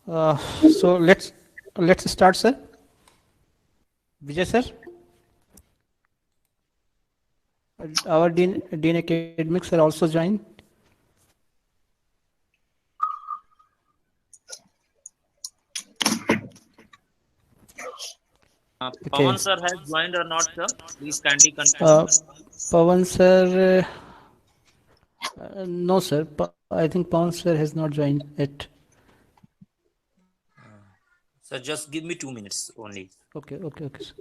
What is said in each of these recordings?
So let's start, sir. Vijay, sir, our Dean Academics are also joined. Okay. Pawan sir has joined or not, sir? Please kindly confirm. Uh, Pawan sir, no, sir. I think Pawan sir has not joined it. So just give me 2 minutes only. Okay, sir.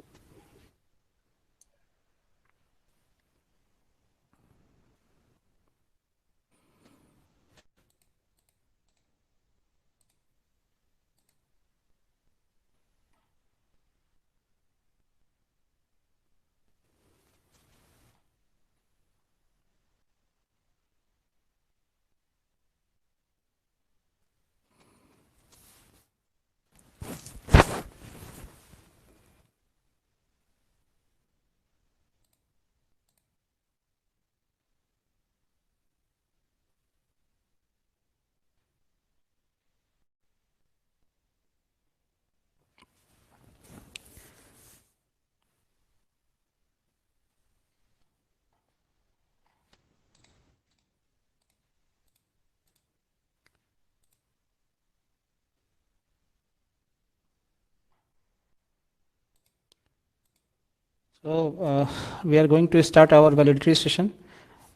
So we are going to start our valedictory session.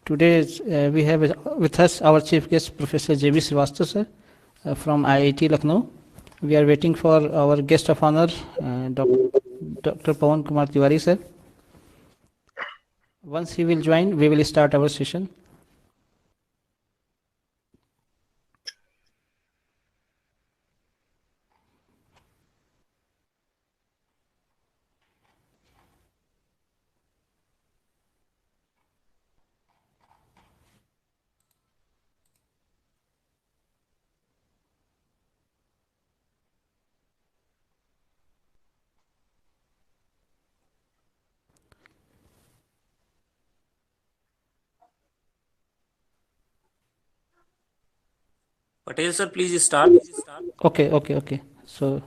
Today we have with us our chief guest, Professor J.B. Srivastva, sir, from IIT Lucknow. We are waiting for our guest of honor, Dr. Pawan Kumar Tiwari, sir. Once he will join, we will start our session. Patel sir, please start. Okay. So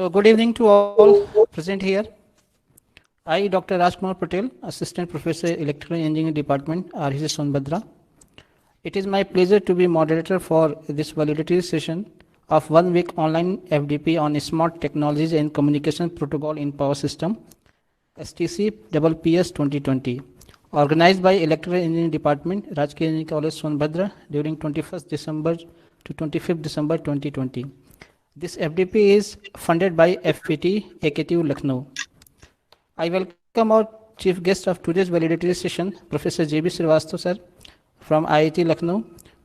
good evening to all present here. I, Dr. Rajkumar Patel, Assistant Professor, Electrical Engineering Department, RHC Sonbhadra. It is my pleasure to be moderator for this validity session of 1 week online FDP on smart technologies and communication protocol in power system, STCPPS 2020, organized by Electrical Engineering Department, Rajkir Engineering College, Sonbhadra during 21st December to 25th December 2020. This FDP is funded by FPT AKTU Lucknow. I welcome our chief guest of today's validatory session, Professor J.B. Srivastva, sir, from IIT Lucknow.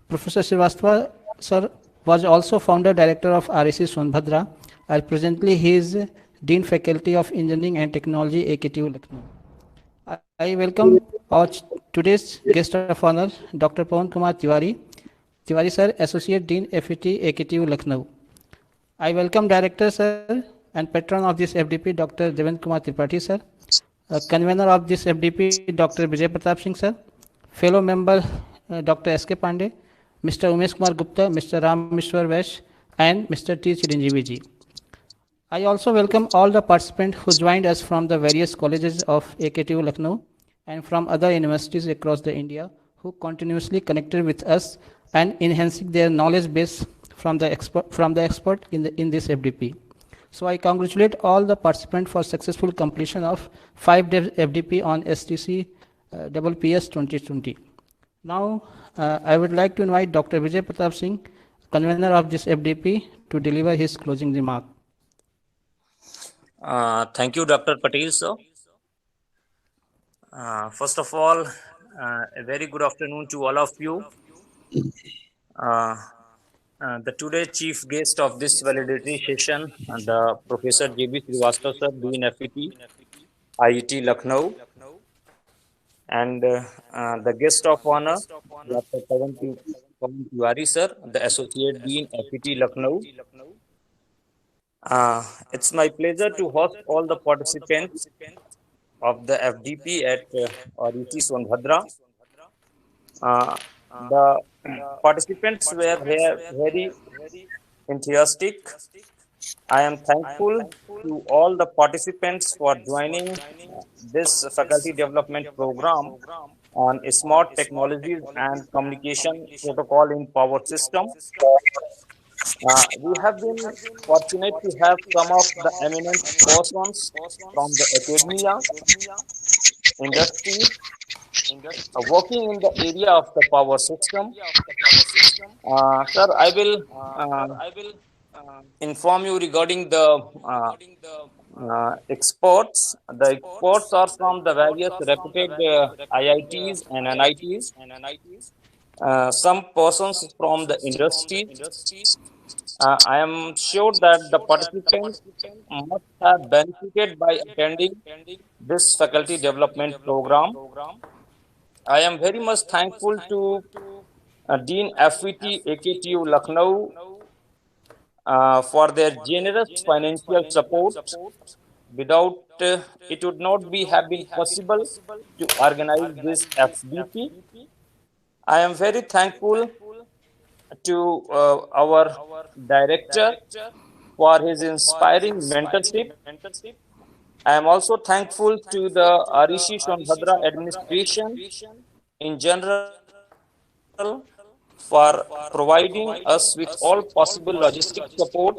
Professor Srivastva, sir, was also founder director of RAC Sonbhadra, and presently he is Dean Faculty of Engineering and Technology, AKTU Lucknow. I welcome our today's guest of honor, Dr. Pawan Kumar Tiwari. Tiwari, sir, Associate Dean, FET, AKTU Lucknow. I welcome Director, sir, and Patron of this FDP, Dr. Devendra Kumar Tripathi, sir. Convener of this FDP, Dr. Vijay Pratap Singh, sir. Fellow member, Dr. S.K. Pandey, Mr. Umesh Kumar Gupta, Mr. Ram Mishra Vash, and Mr. T. Chiranjeevi ji. I also welcome all the participants who joined us from the various colleges of AKTU Lucknow and from other universities across the India who continuously connected with us and enhancing their knowledge base from the expert in this FDP. So I congratulate all the participants for successful completion of 5-day FDP on STC PPS 2020. Now I would like to invite Dr. Vijay Pratap Singh, convener of this FDP, to deliver his closing remark. Thank you, Dr. Patel sir. First of all, a very good afternoon to all of you. The today chief guest of this validatory session, the Professor J.B. Srivastav sir, Dean FET, IIT Lucknow, and the guest of honor, Dr. Pawan Tiwari sir, the Associate Dean FET Lucknow. It's my pleasure to host all the participants of the FDP at REC Sonbhadra. Uh, the participants were very enthusiastic. I am thankful to all the participants for joining this faculty development program on smart technologies and communication protocol in power system. We have been fortunate to have some of the eminent persons from the academia, industry, working in the area of the power system. Sir, I will uh, inform you regarding the experts. The experts are from the various reputed IITs and NITs. Some persons from the industry. I am sure that the participants must have benefited by attending this faculty development program. I am very much thankful to Dean FET AKTU Lucknow for their generous financial support. Without it would not be have been possible to organize this FDP. I am very thankful to our director for his inspiring mentorship. I am also thankful to the Arishi Sonbhadra administration in general for providing us with all possible logistic support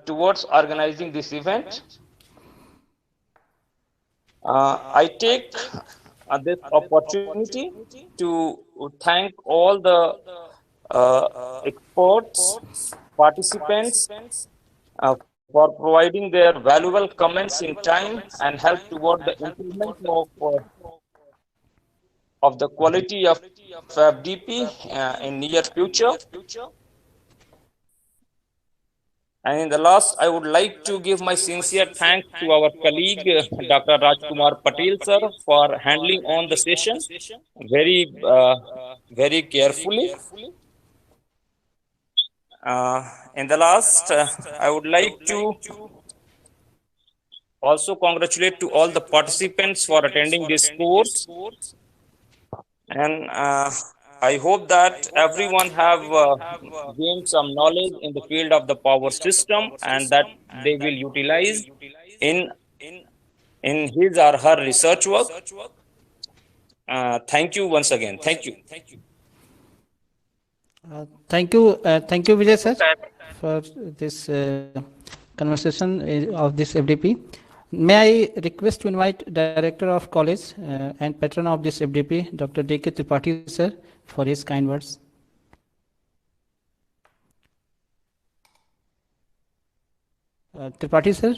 towards organizing this event. I take this opportunity to thank all the experts, participants for providing their valuable comments in time and help toward the improvement of the quality of FDP in near future. And in the last, I would like to give my sincere thanks to our colleague, Dr. Rajkumar Patel, sir, for handling on the session very carefully. In the last, I would like to also congratulate to all the participants for attending this course. And I hope that everyone have gained some knowledge in the field of the power system and that they will utilize in in his or her research work. Thank you once again. Thank you. Thank you, Vijay sir, for this conversation of this FDP. May I request to invite Director of College and Patron of this FDP, Dr. D.K. Tripathi sir, for his kind words. Tripathi sir.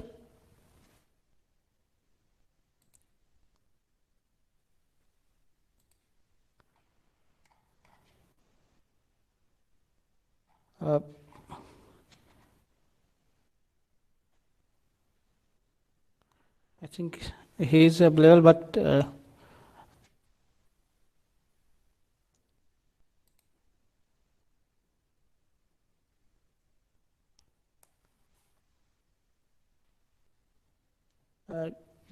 I think he is available, but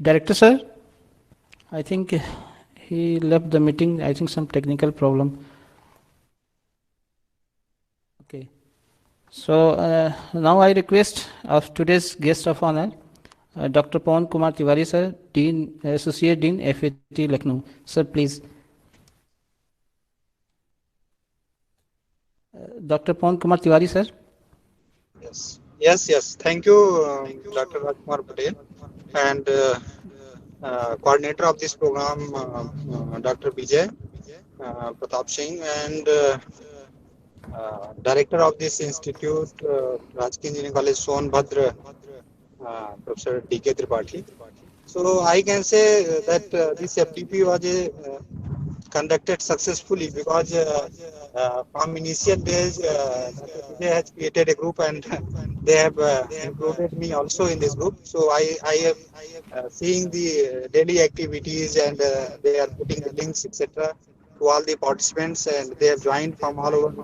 Director sir, I think he left the meeting. I think some technical problem. Okay. So now I request of today's guest of honor, Dr. Pawan Kumar Tiwari sir, Dean, Associate Dean, FET Lucknow. Sir, please. Dr. Pawan Kumar Tiwari sir. Yes. Thank you, Dr. Rajkumar Patel, and coordinator of this program, Dr. Vijay Pratap Singh, and director of this institute, Rajki Engineering College, Sonbhadra, Professor D.K. Tripathi. So I can say that this FDP was conducted successfully because from initial days, Dr. Vijay has created a group and they have included me also in this group. So I am seeing the daily activities and they are putting the links, etc., to all the participants, and they have joined from all over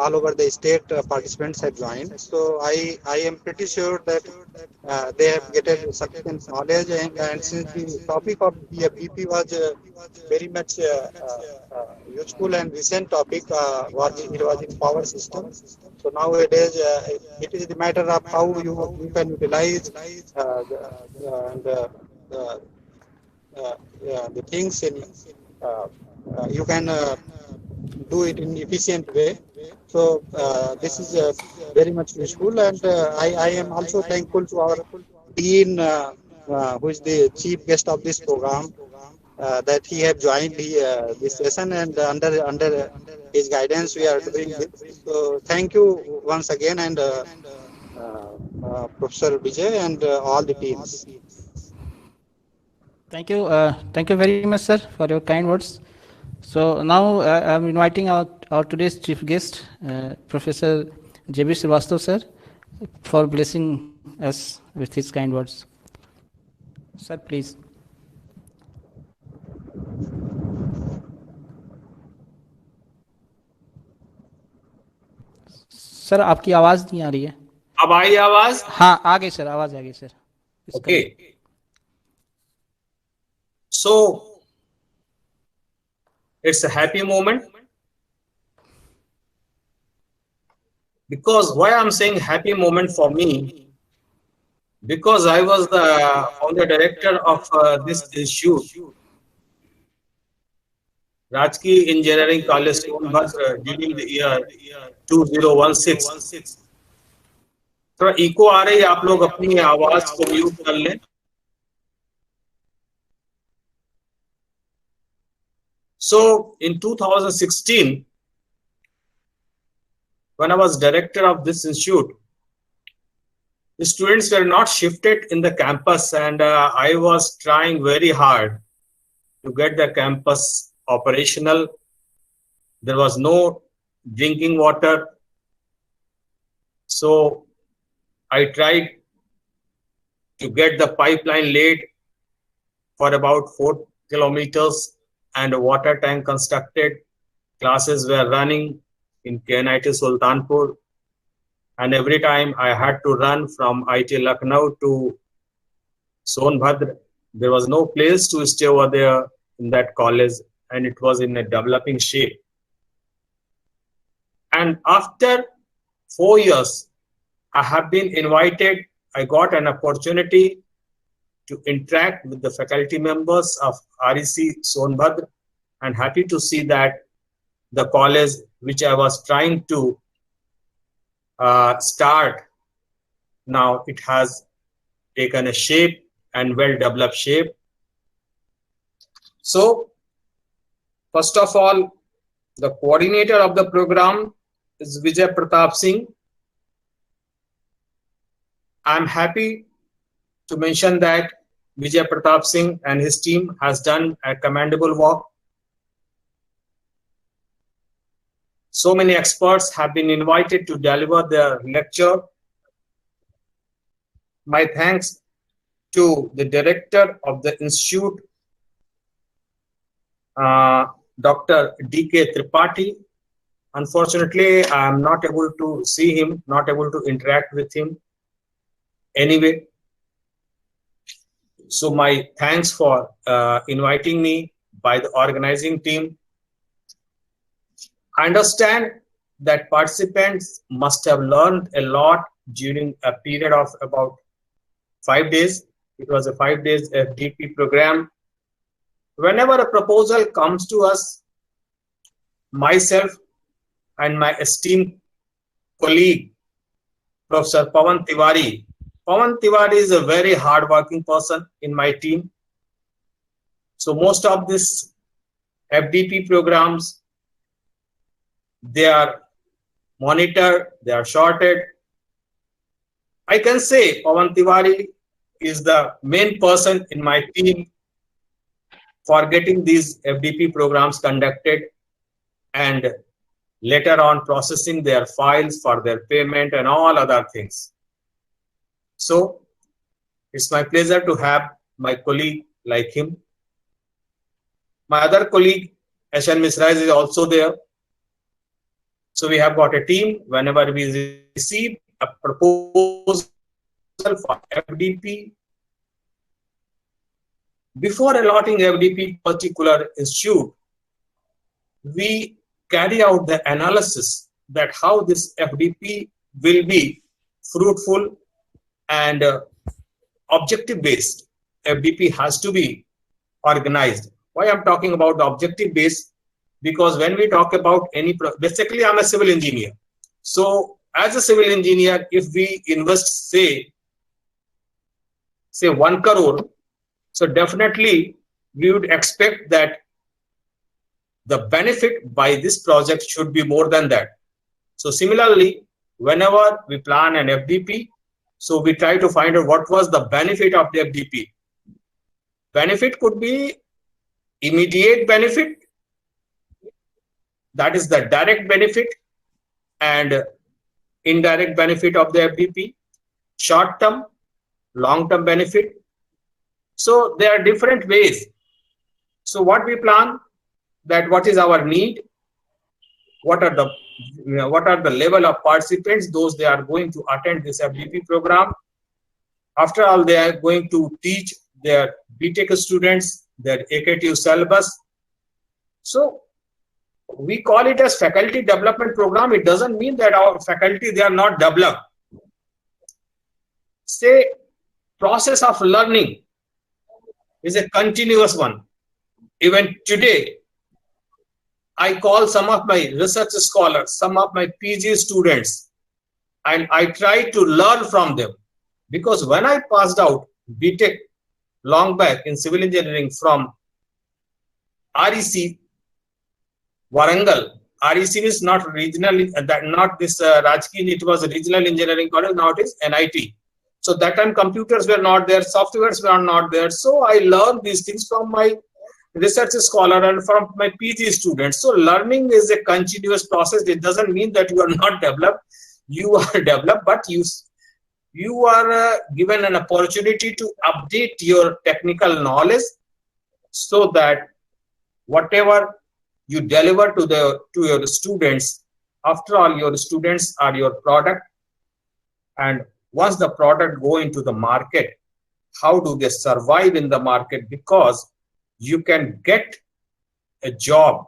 all over the state participants have joined. So I am pretty sure that they have getting sufficient knowledge, and since the topic of the FDP was very much useful and recent topic, it was in power system. So nowadays it is the matter of how you can utilize the, the things in you can do it in efficient way. So this is very much useful, and I am also thankful to our dean, who is the chief guest of this program, that he have joined this session, and under his guidance we are doing this. So thank you once again, and Professor Vijay and all the teams. Thank you very much, sir, for your kind words. So now I'm inviting our today's chief guest, Professor JB Srivastva, sir, for blessing us with his kind words. Sir, please. Sir आपकी आवाज नहीं आ रही है. अब आई आवाज? हाँ आ गई sir, आवाज आ गई sir. Okay. So it's a happy moment, because why I'm saying happy moment for me, because I was the founder director of this institute, Rajki Engineering College, Sonbhadra, during the year 2016. थोड़ा eco आ रही है, आप लोग अपनी आवाज को mute कर लें. So in 2016, when I was director of this institute, the students were not shifted in the campus, and I was trying very hard to get the campus operational. There was no drinking water. So I tried to get the pipeline laid for about 4 kilometers and a water tank constructed. Classes were running in KNIT Sultanpur, and every time I had to run from IT Lucknow to Sonbhadra. There was no place to stay over there in that college, and it was in a developing shape. And after 4 years, I have been invited. I got an opportunity to interact with the faculty members of REC Sonbhadra, and happy to see that the college which I was trying to start, now it has taken a shape and well-developed shape. So, first of all, the coordinator of the program is Vijay Pratap Singh. I'm happy to mention that Vijay Pratap Singh and his team has done a commendable work. So many experts have been invited to deliver their lecture. My thanks to the director of the institute, Dr. D.K. Tripathi. Unfortunately, I am not able to see him, not able to interact with him. Anyway, so my thanks for inviting me by the organizing team. I understand that participants must have learned a lot during a period of about 5 days. It was a 5 days FDP program. Whenever a proposal comes to us, myself and my esteemed colleague, Professor Pawan Tiwari. Pawan Tiwari is a very hardworking person in my team. So most of these FDP programs, they are monitored, they are shorted. I can say Pawan Tiwari is the main person in my team for getting these FDP programs conducted and later on processing their files for their payment and all other things. So it's my pleasure to have my colleague like him. My other colleague, Mishra, is also there. So we have got a team. Whenever we receive a proposal for FDP, before allotting FDP particular institute, we carry out the analysis that how this FDP will be fruitful and objective based. FDP has to be organized. Why I'm talking about the objective based? Because when we talk about any, basically I'm a civil engineer. So as a civil engineer, if we invest say 1 crore, so definitely we would expect that the benefit by this project should be more than that. So similarly, whenever we plan an FDP, so we try to find out what was the benefit of the FDP. Benefit could be immediate benefit, that is the direct benefit, and indirect benefit of the FDP, short term, long term benefit. So there are different ways. So what we plan, that what is our need, what are the level of participants, those they are going to attend this FDP program. After all, they are going to teach their BTech students their AKTU syllabus. So we call it as faculty development program. It doesn't mean that our faculty, they are not developed. Say process of learning is a continuous one. Even today, I call some of my research scholars, some of my PG students, and I try to learn from them. Because when I passed out BTech long back in civil engineering from REC, Warangal, REC is not regional, not this Rajki, it was a regional engineering college, now it is NIT. So that time computers were not there, softwares were not there. So I learned these things from my research scholar and from my PG students. So learning is a continuous process. It doesn't mean that you are not developed. You are developed, but you are given an opportunity to update your technical knowledge so that whatever you deliver to your students, after all, your students are your product. And once the product go into the market, how do they survive in the market? Because you can get a job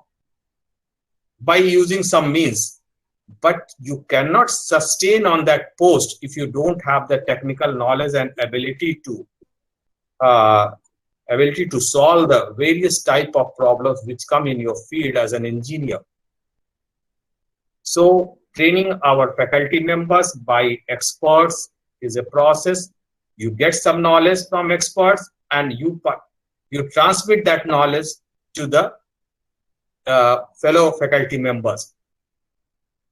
by using some means, but you cannot sustain on that post if you don't have the technical knowledge and ability to solve the various type of problems which come in your field as an engineer. So training our faculty members by experts is a process. You get some knowledge from experts and you transmit that knowledge to the fellow faculty members.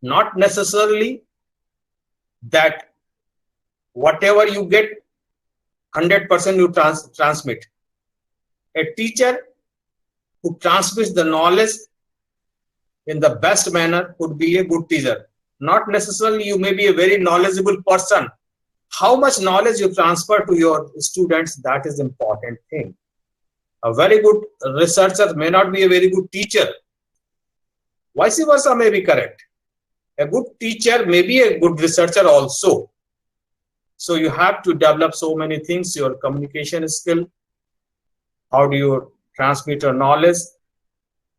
Not necessarily that whatever you get 100% you transmit. A teacher who transmits the knowledge in the best manner could be a good teacher. Not necessarily you may be a very knowledgeable person. How much knowledge you transfer to your students, that is important thing. A very good researcher may not be a very good teacher. Vice versa may be correct. A good teacher may be a good researcher also. So you have to develop so many things, your communication skill. How do you transmit your knowledge?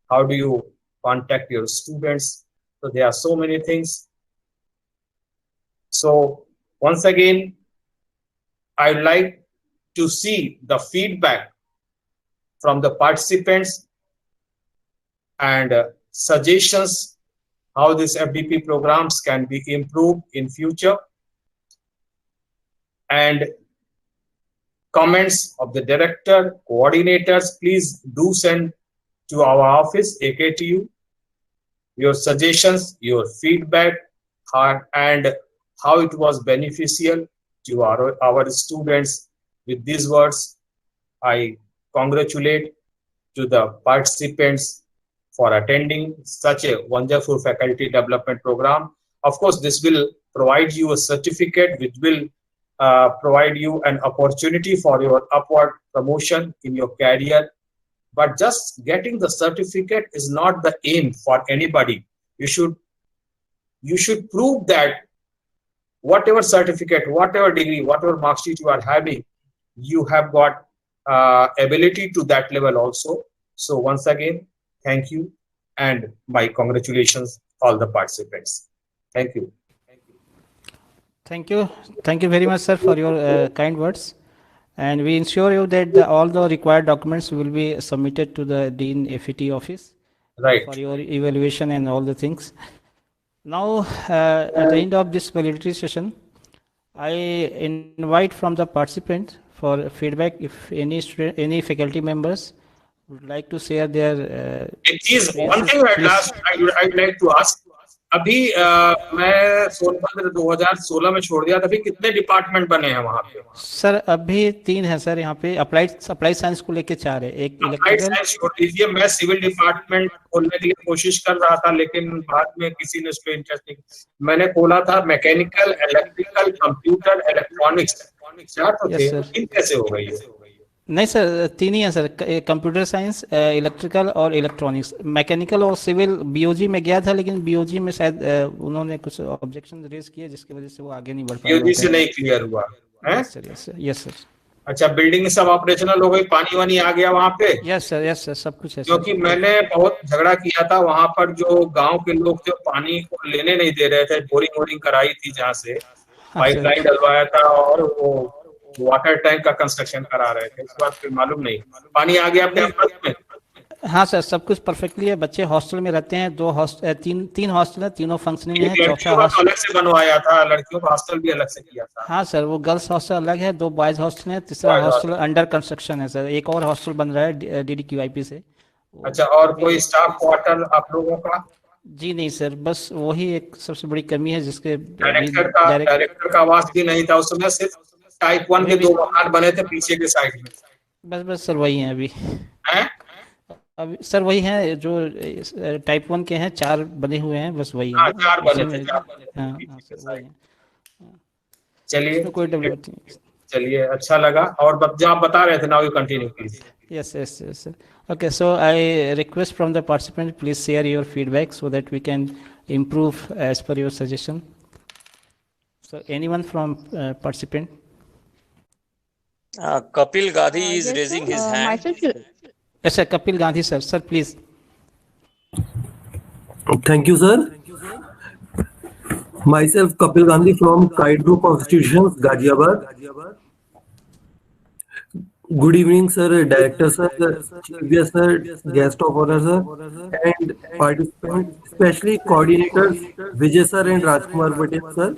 How do you contact your students? So there are so many things. So once again, I would like to see the feedback from the participants and suggestions how these FDP programs can be improved in future, and comments of the director, coordinators, please do send to our office, AKTU, your suggestions, your feedback, and how it was beneficial to our students. With these words, I congratulate to the participants for attending such a wonderful faculty development program. Of course, this will provide you a certificate which will provide you an opportunity for your upward promotion in your career. But just getting the certificate is not the aim for anybody. You should you should prove that whatever certificate, whatever degree, whatever mark sheet you are having, you have got ability to that level also. So once again, thank you and my congratulations all the participants. Thank you. Thank you. Thank you very much, sir, for your kind words. And we ensure you that all the required documents will be submitted to the Dean FET office Right. for your evaluation and all the things. Now, at the end of this validity session, I invite from the participant for feedback if any student, any faculty members would like to share their It is one experiences. thing at Please. last I'd like to ask. अभी मैं सोनभद्र 2016 में छोड़ दिया था, अभी कितने department बने हैं वहाँ पे? सर अभी 3 है सर, यहाँ पे अप्लाइड साइंस को लेके 4 है, एक अप्लाइड इलेक्ट्रिकल। साइंस छोड़ दीजिए, मैं सिविल डिपार्टमेंट खोलने के लिए कोशिश कर रहा था, लेकिन बाद में किसी ने उसको इंटरेस्ट नहीं। मैंने खोला था मैकेनिकल, इलेक्ट्रिकल, कंप्यूटर, इलेक्ट्रॉनिक्स, 4 तो थे, 3 कैसे हो गई है? नहीं सर 3 ही है सर, कंप्यूटर साइंस, इलेक्ट्रिकल और इलेक्ट्रॉनिक्स। मैकेनिकल और सिविल बीओजी में गया था, लेकिन बीओजी में शायद उन्होंने कुछ ऑब्जेक्शन रेज किए जिसकी वजह से वो आगे नहीं बढ़ पाया। बीओजी से नहीं क्लियर हुआ है? Yes sir. अच्छा, बिल्डिंग सब ऑपरेशनल हो गई, पानी वानी आ गया वहाँ पे? यस सर सब कुछ है। क्योंकि मैंने बहुत झगड़ा किया था वहाँ पर, जो गांव के लोग थे पानी को लेने नहीं दे रहे थे, बोरिंग वोरिंग कराई थी जहाँ से, पाइपलाइन डलवाया था और वो वाटर टैंक का कंस्ट्रक्शन करा रहे थे। इसके बाद फिर मालूम नहीं पानी आ गया अपने में। हाँ सर सब कुछ परफेक्टली है, बच्चे हॉस्टल में रहते हैं, तीन हॉस्टल है, तीनों फंक्शनिंग है। चौथा हॉस्टल अलग से बनवाया था, लड़कियों का हॉस्टल भी अलग से किया था। हाँ सर वो गर्ल्स हॉस्टल अलग है, 2 बॉयज हॉस्टल है, तीसरा हॉस्टल अंडर कंस्ट्रक्शन है सर, एक और हॉस्टल बन रहा है DDQIP से। अच्छा, और कोई स्टाफ क्वार्टर आप लोगों का? जी नहीं सर, बस वही एक सबसे बड़ी कमी है जिसके डायरेक्टर का आवास भी नहीं था उस समय, सिर्फ टाइप 1 के 2 मकान बने थे पीछे के साइड में। बस सर वही है अभी सर वही है जो टाइप 1 के हैं, 4 बने हुए हैं, बस वही है। 4 बने थे। चलिए कोई डेवलपमेंट नहीं। चलिए अच्छा लगा, और जो आप बता रहे थे now you continue please. Yes sir. Okay, so I request from the participant, please share your feedback so that we can improve as per your suggestion. So anyone from participant? Kapil Gandhi is raising his hand. Yes sir, Kapil Gandhi sir. Sir please. Thank you sir. Myself Kapil Gandhi from Kite Group of Institutions, Ghaziabad. Good evening sir, director sir, chief sir, guest of honor sir, and participants, especially coordinators Vijay sir and Rajkumar Patel sir.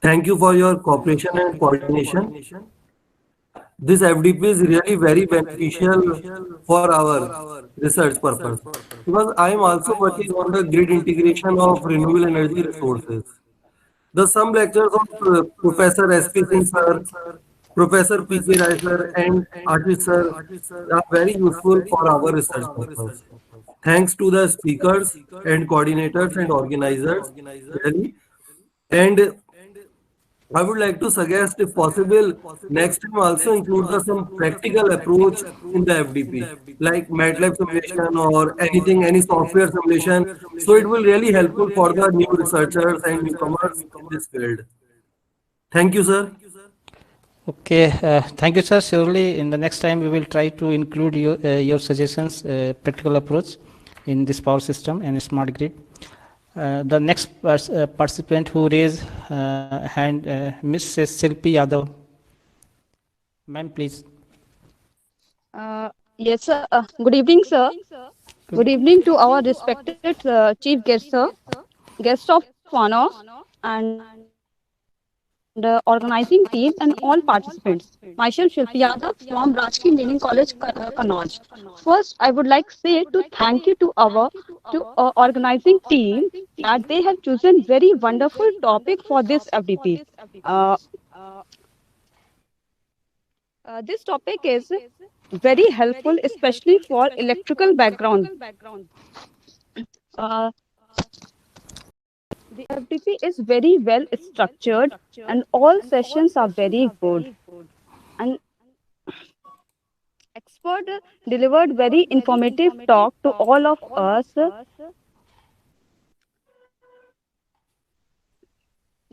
Thank you for your cooperation and coordination. This FDP is really very beneficial for our research purpose, because I am also working on the grid integration of renewable energy resources. Some lectures of Professor S.P. Singh sir, Professor P.K. Rai sir and Ashish sir are very useful for our research purpose. Thanks to the speakers and coordinators and organizers, really. And I would like to suggest, if possible, next time also include some practical approach in the FDP, like MATLAB simulation or anything, any software simulation. So it will really helpful for the new researchers and newcomers in this field. Thank you, sir. Okay, thank you, sir. Surely in the next time we will try to include your suggestions, practical approach in this power system and smart grid. The next participant who raised hand, Ms. Silpi Yadav. Ma'am, please. Yes, sir. Good evening, sir. Good evening to our respected chief guest, sir, guest of honor, and organizing team and all participants. Myself, Shilpi Yadav from Rajki Engineering College, Kannauj. First, I would like to say to thank you to our organizing team that they have chosen very wonderful topic for this FDP. This topic is very helpful, especially for electrical background. The FDP is very well structured and all sessions are very good. And expert delivered very informative talk to all of us.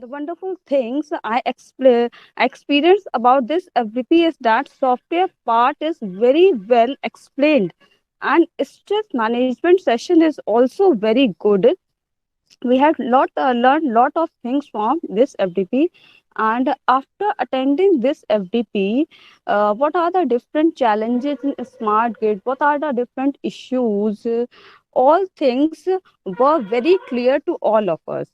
the wonderful things I experience about this FDP is that software part is very well explained, and stress management session is also very good. We had learned lot of things from this FDP. And after attending this FDP, what are the different challenges in smart grid? What are the different issues? All things were very clear to all of us.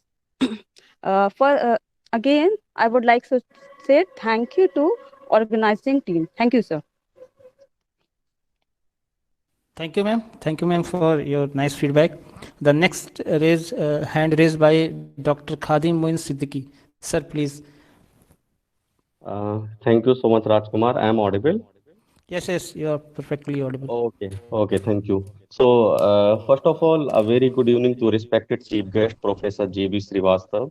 For Again, I would like to say thank you to organizing team. Thank you, sir. Thank you, ma'am. Thank you, ma'am, for your nice feedback. The next hand raised by Dr. Khadim Moin Siddiqui. Sir, please. Thank you so much, Rajkumar. I am audible. Yes, you are perfectly audible. Okay, thank you. So, first of all, a very good evening to respected chief guest, Professor J.B. Srivastav,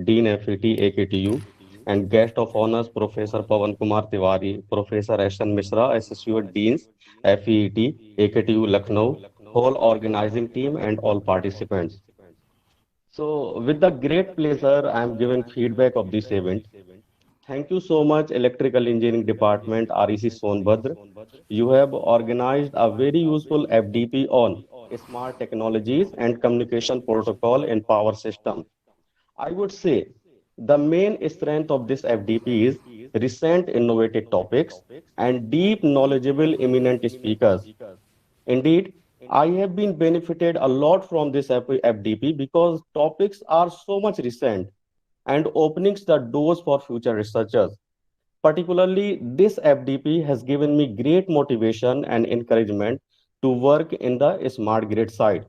Dean FET AKTU, and guest of honors, Professor Pawan Kumar Tiwari, Professor S.N. Mishra, Associate Deans, FET AKTU Lucknow, whole organizing team, and all participants. So, with the great pleasure, I am giving feedback of this event. Thank you so much, Electrical Engineering Department, REC Sonbhadra. You have organized a very useful FDP on smart technologies and communication protocol in power system. I would say the main strength of this FDP is recent innovative topics and deep knowledgeable eminent speakers. Indeed, I have been benefited a lot from this FDP because topics are so much recent and openings the doors for future researchers. Particularly, this FDP has given me great motivation and encouragement to work in the smart grid side.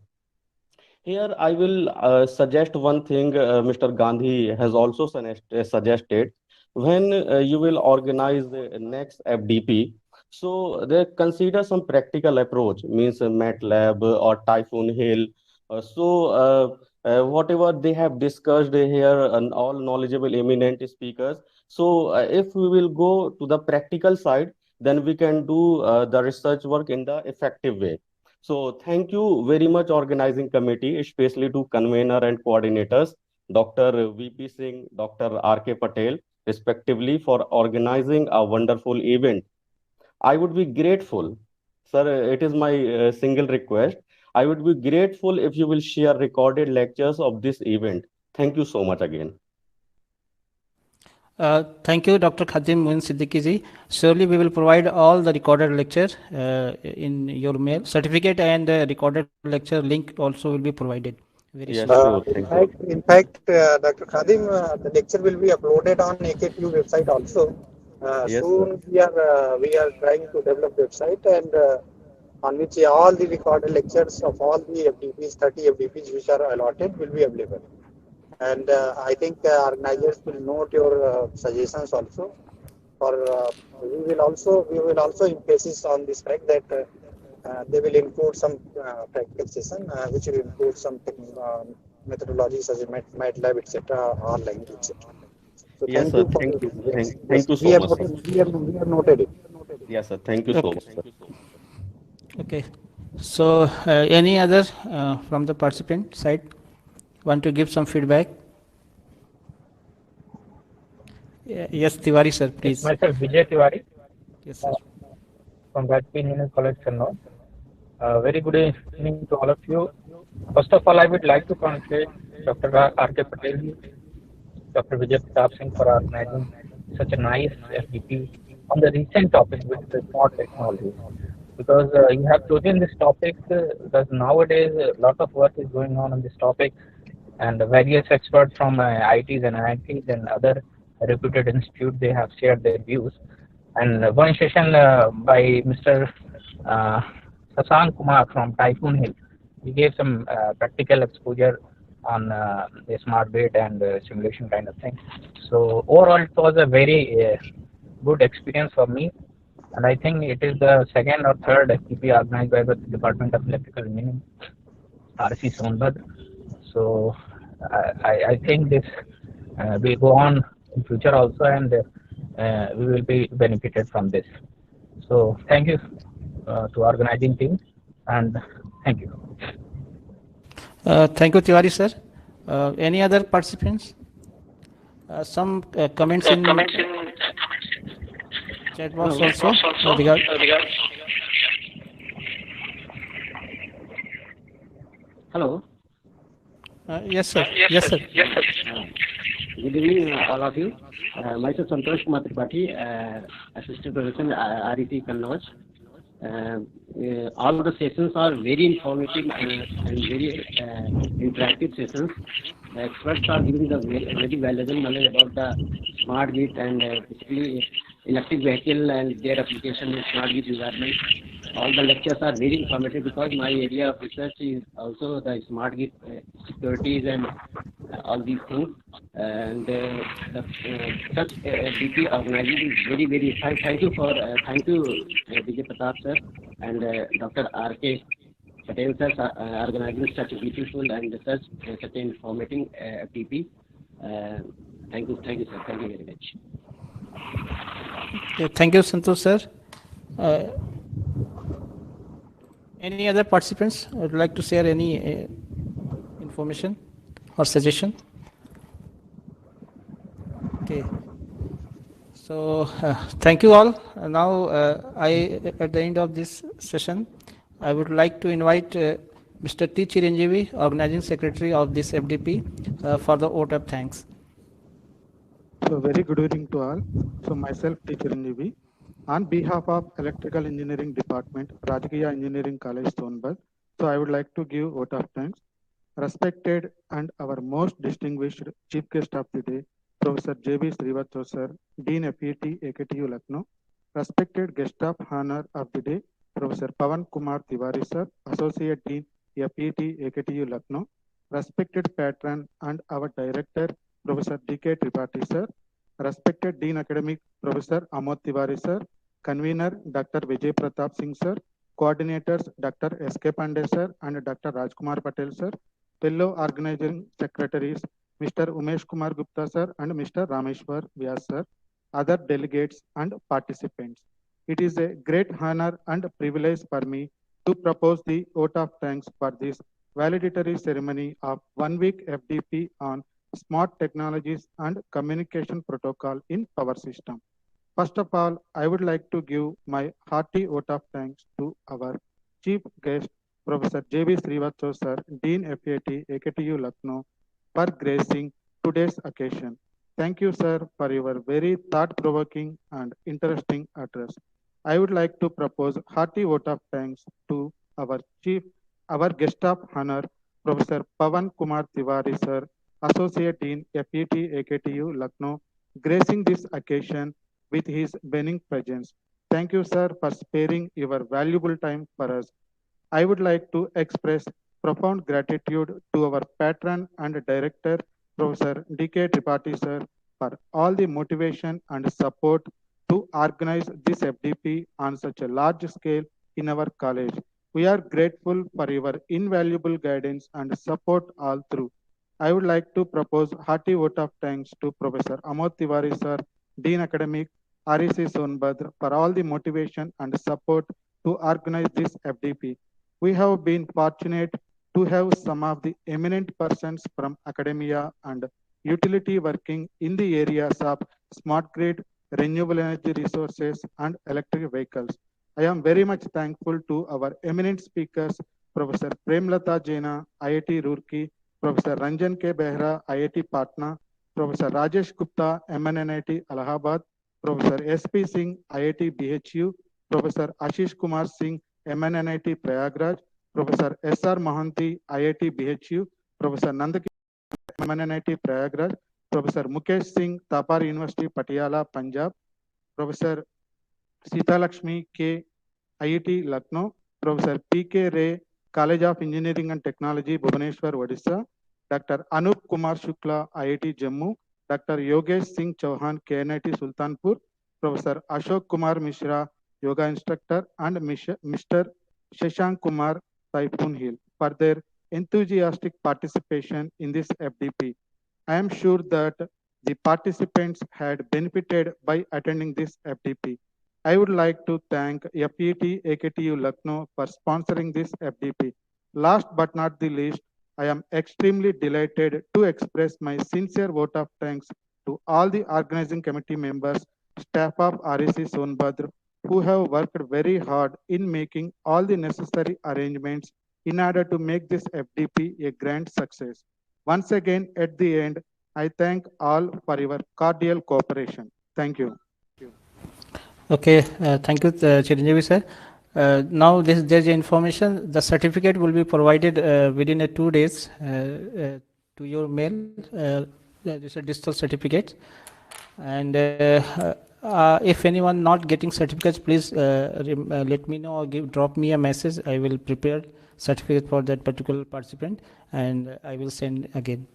Here, I will suggest one thing Mr. Gandhi has also suggested. When you will organize the next FDP, so they consider some practical approach, means MATLAB or Typhoon Hill. Whatever they have discussed here, and all knowledgeable eminent speakers. So, if we will go to the practical side, then we can do the research work in the effective way. So thank you very much, organizing committee, especially to convener and coordinators, Dr. VP Singh, Dr. RK Patel, respectively, for organizing a wonderful event. I would be grateful, sir. It is my single request. I would be grateful if you will share recorded lectures of this event. Thank you so much again. Thank you, Dr. Khadim Moin Siddiqui ji. Surely we will provide all the recorded lecture in your mail. Certificate and recorded lecture link also will be provided. Very Yes, soon. sure. Thank you. In fact, Dr. Khadim, the lecture will be uploaded on AKTU website also. Yes, Soon we are trying to develop website, and on which all the recorded lectures of all the FDPs, 30 FDPs which are allotted will be available. And I think organizers will note your suggestions also. We will also emphasis on this fact that they will include some practical session which will include some methodologies such as MATLAB, etc., or language, etc. So yes, thank sir. you for Thank this. you. Yes, Thank you we so have much, noted, sir. we have noted it. Yes, sir. Thank you so Okay. much, sir. Okay. So any other from the participant side want to give some feedback? Yes, Tiwari sir, It's please. myself, Vijay Tiwari, Yes, sir. from Valedictory Engineering College, Kannauj. Very good evening to all of you. First of all, I would like to congratulate Dr. R.K. Patel, Dr. Vijay Pratap Singh for organizing such a nice FDP on the recent topic, which is smart technology. Because you have chosen this topic because nowadays a lot of work is going on this topic, and various experts from IITs and IITs and other reputed institutes, they have shared their views. And one session by Mr. Kumar from Typhoon Hill, he gave some practical exposure on the smart grid and simulation kind of thing. So overall, it was a very good experience for me, and I think it is the second or third FTP organized by the Department of Electrical Engineering, RC Sonbhadra. So I think this will go on in future also, and we will be benefited from this. So thank you to organizing team, and thank you. Thank you, Tiwari sir. Any other participants? Some comments in chat box also regard. Hello. Yes, sir. Yes, sir. Good evening, all of you. Myself Santosh Kumar Tripathi, Assistant Professor, RET Kannauj. All the sessions are very informative and very interactive sessions. The experts are giving the very valuable knowledge about the smart grid and basically electric vehicle and their application in smart grid environment. All the lectures are very informative because my area of research is also the smart grid securities and all these things. And such DP organizing is very, very thank you Vijay Pratap sir and Dr. R.K. Patel sir organizing such beautiful and such informative FDP. Thank you, sir. Thank you very much. Okay, thank you, Santosh sir. Any other participants would like to share any information or suggestion? Okay. So thank you all. Now at the end of this session, I would like to invite Mr. T. Chiranjeevi, Organizing Secretary of this FDP, for the vote of thanks. So very good evening to all. So myself, T. Chiranjeevi, on behalf of Electrical Engineering Department, Rajkiya Engineering College, Sonbad. So I would like to give vote of thanks. Respected and our most distinguished Chief Guest of the day, Professor J.B. Srivastva sir, Dean FET, AKTU, Lucknow. Respected Guest of Honor of the day, Professor Pawan Kumar Tiwari sir, Associate Dean, FET, AKTU, Lucknow. Respected Patron and our Director, Professor D.K. Tripathi sir. Respected Dean Academic, Professor Amod Tiwari sir. Convener, Dr. Vijay Pratap Singh sir. Coordinators, Dr. S.K. Pandey sir and Dr. Rajkumar Patel sir. Fellow Organizing Secretaries, Mr. Umesh Kumar Gupta sir and Mr. Rameshwar Vyas sir, other delegates and participants. It is a great honor and privilege for me to propose the vote of thanks for this valedictory ceremony of 1 week FDP on smart technologies and communication protocol in power system. First of all, I would like to give my hearty vote of thanks to our chief guest, Professor J.B. Srivastva sir, Dean FAT, AKTU, Lucknow, for gracing today's occasion. Thank you, sir, for your very thought-provoking and interesting address. I would like to propose hearty vote of thanks to our guest of honor, Professor Pawan Kumar Tiwari, sir, Associate Dean, FET, AKTU, Lucknow, gracing this occasion with his beaming presence. Thank you, sir, for sparing your valuable time for us. I would like to express profound gratitude to our patron and director, Professor D.K. Tripathi, sir, for all the motivation and support to organize this FDP on such a large scale in our college. We are grateful for your invaluable guidance and support all through. I would like to propose hearty vote of thanks to Professor Amod Tiwari, sir, Dean Academic, REC Sonbadra, for all the motivation and support to organize this FDP. We have been fortunate to have some of the eminent persons from academia and utility working in the areas of smart grid, renewable energy resources, and electric vehicles. I am very much thankful to our eminent speakers, Professor Premlata Jaina, IIT Roorkee, Professor Ranjan K. Behra, IIT Patna, Professor Rajesh Gupta, MNNIT Allahabad, Professor S.P. Singh, IIT BHU, Professor Ashish Kumar Singh, MNNIT Prayagraj, Professor S.R. Mohanty, IIT BHU, Professor Nandaki, MNNIT Prayagraj, Professor Mukesh Singh, Tapar University, Patiala, Punjab, Professor Sita Lakshmi K, IIT Lucknow, Professor P.K. Ray, College of Engineering and Technology, Bhubaneswar, Odisha, Dr. Anup Kumar Shukla, IIT Jammu, Dr. Yogesh Singh Chauhan, KNIT Sultanpur, Professor Ashok Kumar Mishra, Yoga Instructor, and Mr. Shashank Kumar, Typhoon Hill, for their enthusiastic participation in this FDP. I am sure that the participants had benefited by attending this FDP. I would like to thank FET AKTU Lucknow for sponsoring this FDP. Last but not the least, I am extremely delighted to express my sincere vote of thanks to all the organizing committee members, staff of REC Sonbhadra, who have worked very hard in making all the necessary arrangements in order to make this FDP a grand success. Once again, at the end, I thank all for your cordial cooperation. Thank you. Okay, thank you, Chiranjeevi sir. Now there's information. The certificate will be provided within 2 days to your mail. This is a digital certificate, and if anyone not getting certificates, please let me know or drop me a message. I will prepare certificate for that particular participant, and I will send again.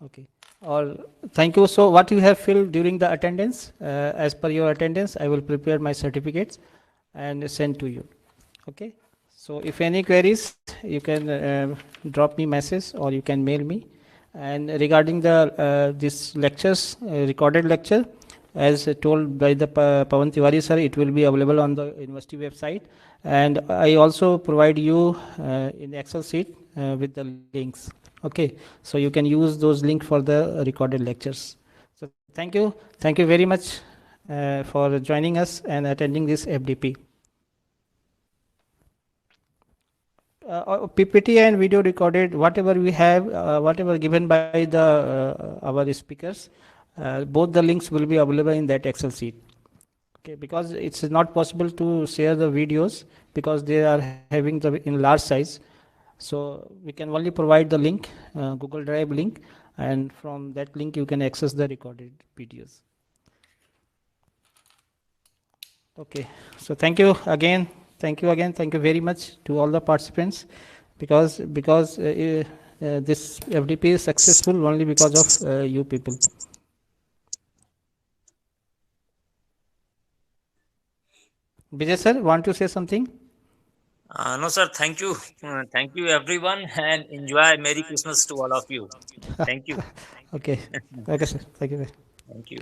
Okay. Or thank you. So what you have filled during the attendance, as per your attendance, I will prepare my certificates and send to you. Okay. So if any queries, you can drop me message or you can mail me. And regarding the this lectures, recorded lecture, as told by the Pawan Tiwari sir, it will be available on the university website. And I also provide you in Excel sheet with the links. Okay, so you can use those links for the recorded lectures. So thank you very much for joining us and attending this FDP. PPT and video recorded, whatever we have, whatever given by the our speakers, both the links will be available in that Excel sheet. Okay, because it's not possible to share the videos because they are having the in large size. So we can only provide the link, Google Drive link, and from that link you can access the recorded videos. Okay, so thank you again, thank you very much to all the participants, because this FDP is successful only because of you people. Vijay sir, want to say something? No, sir. Thank you. Thank you, everyone, and enjoy. Merry Christmas to all of you. Thank you. Okay. Okay, sir. Thank you. Thank you.